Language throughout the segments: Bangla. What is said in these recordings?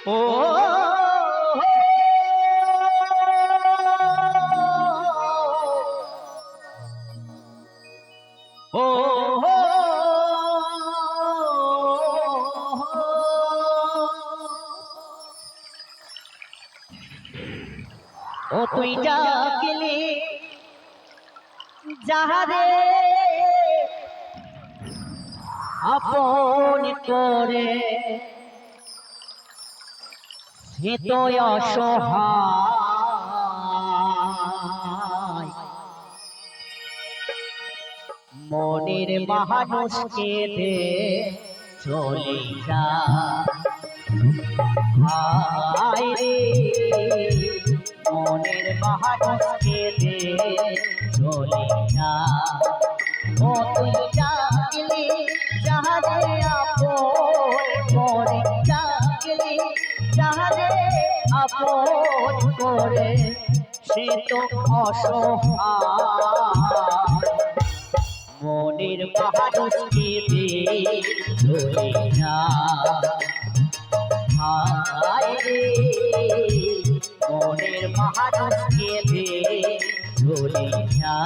ও ও ও তুই ডাকলি যাহারে আপন করে সে তো অসহায় মনের মানুষকে দে চলে যা হায় রে মনের মানুষকে দে চলে যা ও তুই ডাকলি যাহারে আপন করে ডাকলি যাহারে আপন করে সে তো অসহায় মনের মানুষকে দে চলে যা হায় রে মনের মানুষকে দে চলে যা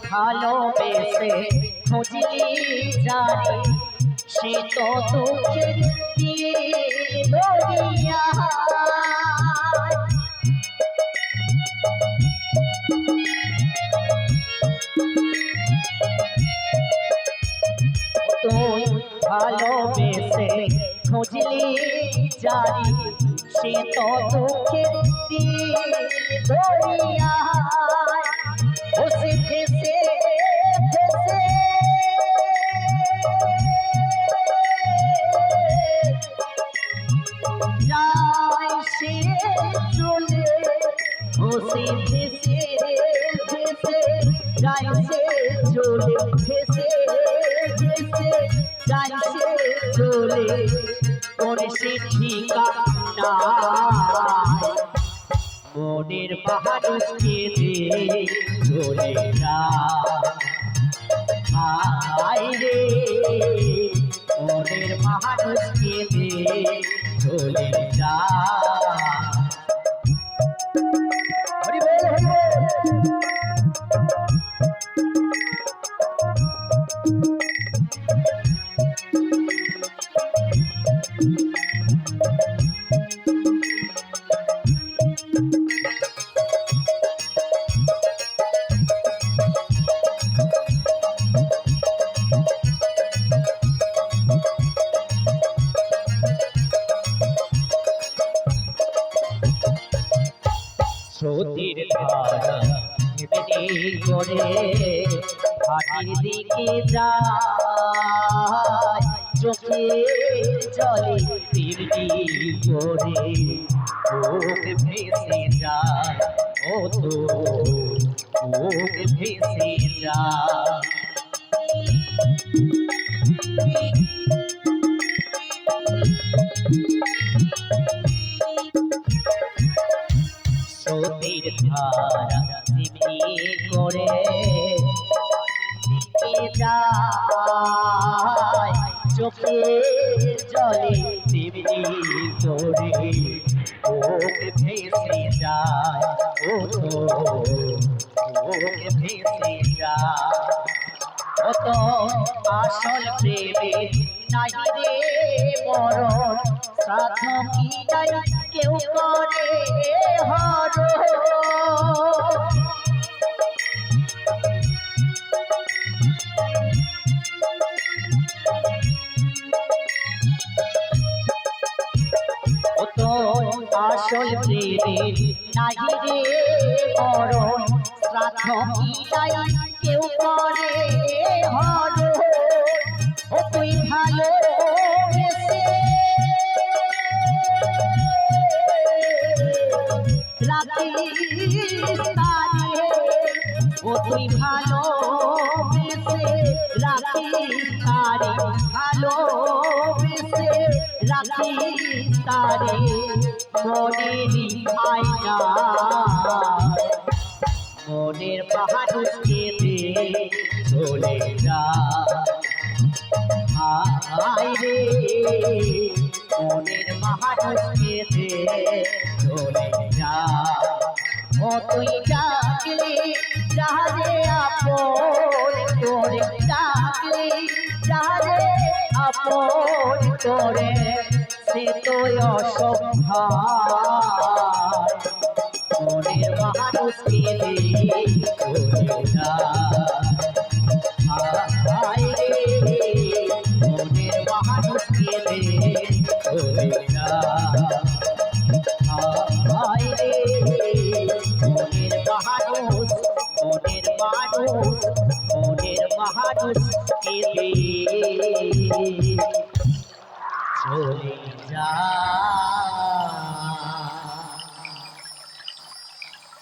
ভালোবেসে খুঁজলি জানি সে তো দুঃখের দরিয়া তুই ভালোবেসে খুঁজলি জানি সে তো দুঃখের দরিয়া ফেসে ফেসে যায় সে চলে ফেসে ফেসে ফেসে যায় সে চলে ফেসে ফেসে যায় সে চলে করে সে ঠিকানা মনের মানুষকে দে চলে যা হায় রে মনের মানুষকে দে চলে যা হরি বল হরি বল স্রোতের ধারা এমনি করে ঘাটের দিকে যায় চোখে চলে তেমনি করে চোখ ভেসে যায় ও তো চোখ ভেসে যায় স্রোতের ধারা তেমনি করে দিকে যায় চোখে জলে তেমনি করে চোখ ভেসে যায় ও তো চোখ ভেসে যায় কত আসল প্রেমে নাই রে মরণ সাধু কি নাই কেউ করে হর তো আসল প্রেমে নাই রে মরণ সাধু কি নাই কেউ করে হর ও তুই ভালো তুই ভালোবেসে রাখিস তারে, ভালোবেসে রাখিস তারে মনেরই আয়না, মনের মানুষকে দে চলে যা। হায় রে মনের মানুষকে দে চলে যা। ও তুই ডাকলি যারে আপন তোরে, ডাকলি যারে আপন তোরে সে তো অসম্ভার, মনের মানুষকে দে চলে যা। হায় রে মনের মানুষকে দে চলে যা। হায় রে মনের মানুষ, মনের মানুষ, মনের মানুষকে দে চলে যা।